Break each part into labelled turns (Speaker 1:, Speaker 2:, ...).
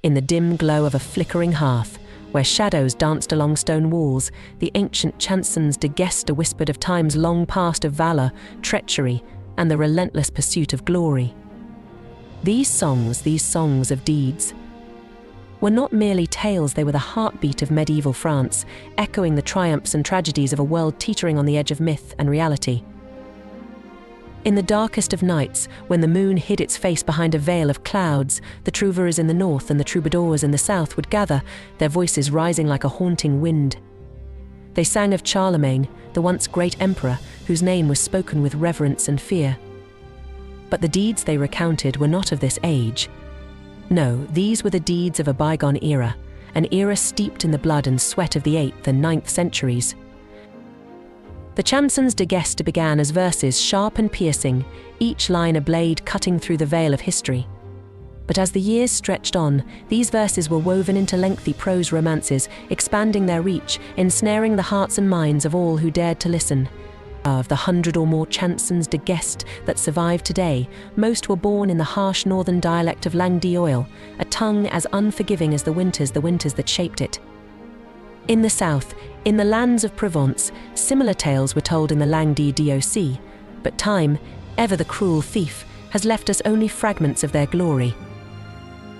Speaker 1: In the dim glow of a flickering hearth, where shadows danced along stone walls, the ancient chansons de geste whispered of times long past of valor, treachery, and the relentless pursuit of glory. These songs of deeds, were not merely tales, they were the heartbeat of medieval France, echoing the triumphs and tragedies of a world teetering on the edge of myth and reality. In the darkest of nights, when the moon hid its face behind a veil of clouds, the trouvères in the north and the troubadours in the south would gather, their voices rising like a haunting wind. They sang of Charlemagne, the once great emperor, whose name was spoken with reverence and fear. But the deeds they recounted were not of this age. No, these were the deeds of a bygone era, an era steeped in the blood and sweat of the 8th and 9th centuries. The chansons de geste began as verses sharp and piercing, each line a blade cutting through the veil of history. But as the years stretched on, these verses were woven into lengthy prose romances, expanding their reach, ensnaring the hearts and minds of all who dared to listen. Of the 100 or more chansons de geste that survive today, most were born in the harsh northern dialect of langue d'oil, a tongue as unforgiving as the winters that shaped it. In the south, in the lands of Provence, similar tales were told in the langue d'oc, but time, ever the cruel thief, has left us only fragments of their glory.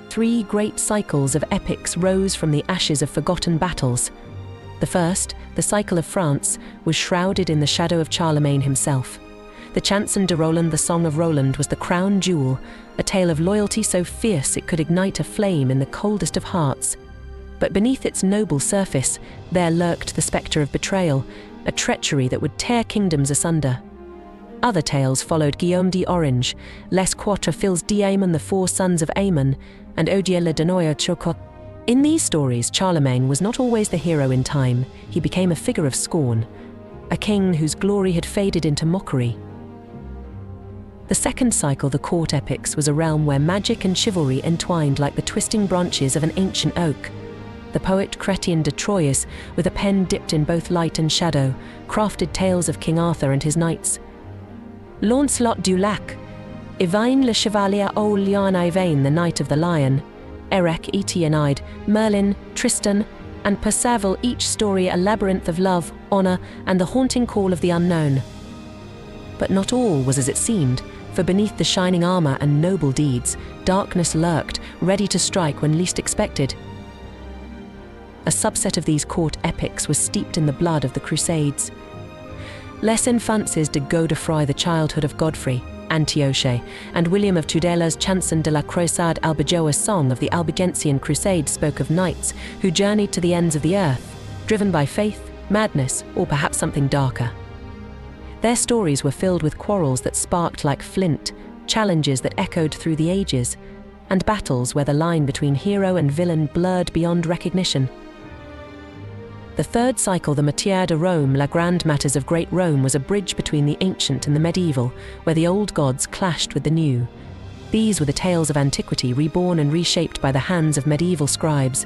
Speaker 1: 3 great cycles of epics rose from the ashes of forgotten battles. The first, the cycle of France, was shrouded in the shadow of Charlemagne himself. The chanson de Roland, the Song of Roland, was the crown jewel, a tale of loyalty so fierce it could ignite a flame in the coldest of hearts. But beneath its noble surface, there lurked the spectre of betrayal, a treachery that would tear kingdoms asunder. Other tales followed: Guillaume d'Orange, Les Quatre Fils d'Aymon, the 4 sons of Aymon, and Odier le Danoyer Chocot. In these stories, Charlemagne was not always the hero in time. He became a figure of scorn, a king whose glory had faded into mockery. The second cycle, the court epics, was a realm where magic and chivalry entwined like the twisting branches of an ancient oak. The poet Chrétien de Troyes, with a pen dipped in both light and shadow, crafted tales of King Arthur and his knights. Lancelot du Lac, Yvain le Chevalier au Lion Yvain, the Knight of the Lion, Eric Etienne, Merlin, Tristan, and Perceval, each story a labyrinth of love, honor, and the haunting call of the unknown. But not all was as it seemed, for beneath the shining armor and noble deeds, darkness lurked, ready to strike when least expected. A subset of these court epics was steeped in the blood of the Crusades. Les Infances de Godefroy, the childhood of Godfrey, Antioche, and William of Tudela's Chanson de la Crusade Albigeois, song of the Albigensian Crusades, spoke of knights who journeyed to the ends of the earth, driven by faith, madness, or perhaps something darker. Their stories were filled with quarrels that sparked like flint, challenges that echoed through the ages, and battles where the line between hero and villain blurred beyond recognition. The third cycle, the Matière de Rome, La Grande Matters of Great Rome, was a bridge between the ancient and the medieval, where the old gods clashed with the new. These were the tales of antiquity reborn and reshaped by the hands of medieval scribes.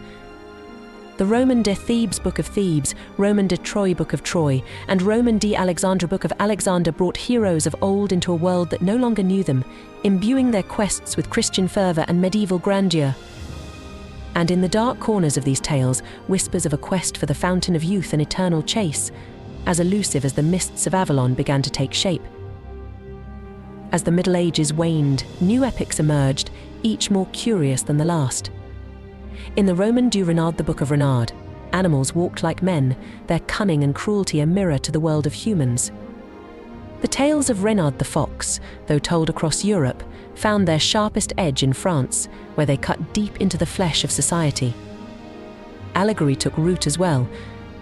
Speaker 1: The Roman de Thebes Book of Thebes, Roman de Troy Book of Troy, and Roman de Alexandre Book of Alexander brought heroes of old into a world that no longer knew them, imbuing their quests with Christian fervor and medieval grandeur. And in the dark corners of these tales, whispers of a quest for the fountain of youth and eternal chase, as elusive as the mists of Avalon, began to take shape. As the Middle Ages waned, new epics emerged, each more curious than the last. In the Roman du Renard, the Book of Renard, animals walked like men, their cunning and cruelty a mirror to the world of humans. The tales of Renard the Fox, though told across Europe, found their sharpest edge in France, where they cut deep into the flesh of society. Allegory took root as well,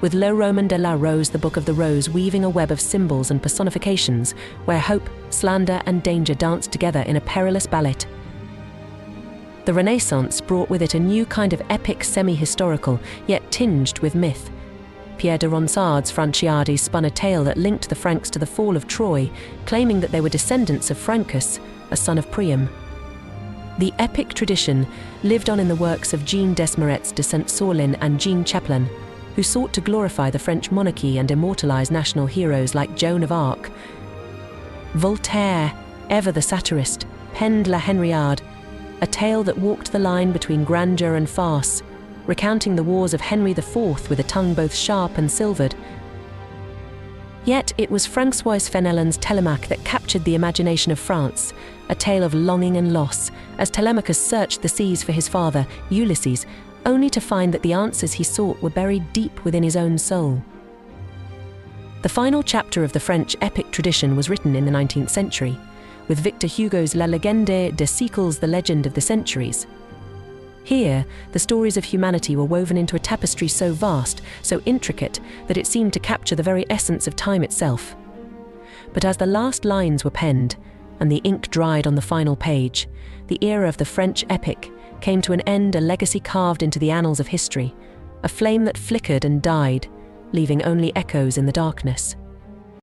Speaker 1: with Le Roman de la Rose, the Book of the Rose, weaving a web of symbols and personifications, where hope, slander, and danger danced together in a perilous ballet. The Renaissance brought with it a new kind of epic semi-historical, yet tinged with myth. Pierre de Ronsard's Franciades spun a tale that linked the Franks to the fall of Troy, claiming that they were descendants of Francus, a son of Priam. The epic tradition lived on in the works of Jean Desmarais de Saint-Saulin and Jean Chapelain, who sought to glorify the French monarchy and immortalize national heroes like Joan of Arc. Voltaire, ever the satirist, penned La Henriade, a tale that walked the line between grandeur and farce, recounting the wars of Henry IV with a tongue both sharp and silvered. Yet it was François Fenelon's Télémaque that captured the imagination of France, a tale of longing and loss, as Telemachus searched the seas for his father, Ulysses, only to find that the answers he sought were buried deep within his own soul. The final chapter of the French epic tradition was written in the 19th century, with Victor Hugo's La Légende des siècles, the legend of the centuries. Here, the stories of humanity were woven into a tapestry so vast, so intricate, that it seemed to capture the very essence of time itself. But as the last lines were penned, and the ink dried on the final page, the era of the French epic came to an end, a legacy carved into the annals of history, a flame that flickered and died, leaving only echoes in the darkness.